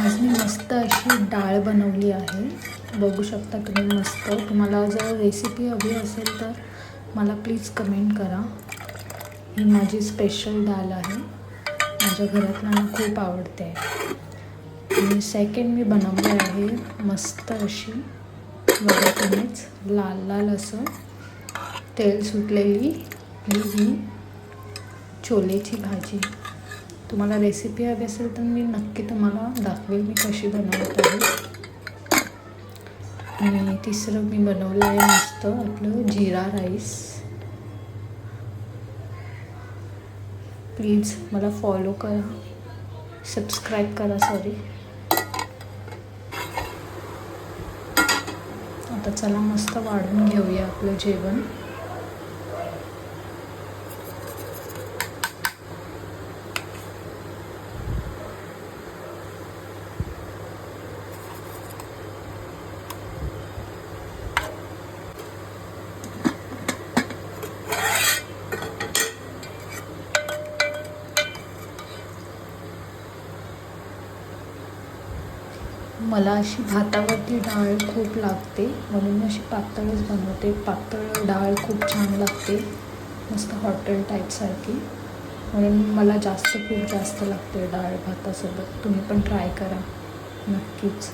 आज मी मस्त अशी डाळ बनवली आहे, बघू शकता तुम्ही मस्त. तुम्हाला जर रेसिपी हवी असेल तर मला प्लीज कमेंट करा. ही माझी स्पेशल डाळ आहे, माझ्या घरातल्यांना खूप आवडते. आणि सेकंड मी बनवली आहे मस्त अशी, बघा तुम्हीच, लाल लाल असं तेल सुटलेली ही छोलेची भाजी. तुम्हाला रेसिपी हवी असेल तर मी नक्की तुम्हाला दाखवेल मी कशी बनवत आहे. आणि तिसरं मी बनवलं आहे मस्त आपलं जिरा राईस. प्लीज मला फॉलो करा, सबस्क्राईब करा. आता चला मस्त वाढून घेऊया आपलं जेवण. मला अशी भातावरती डाळ खूप लागते, म्हणून मी अशी पातळच बनवते. पातळ डाळ खूप छान लागते, मस्त हॉटेल टाईपसारखी. म्हणून मला खूप जास्त लागते डाळ भातासोबत. तुम्ही पण ट्राय करा नक्कीच.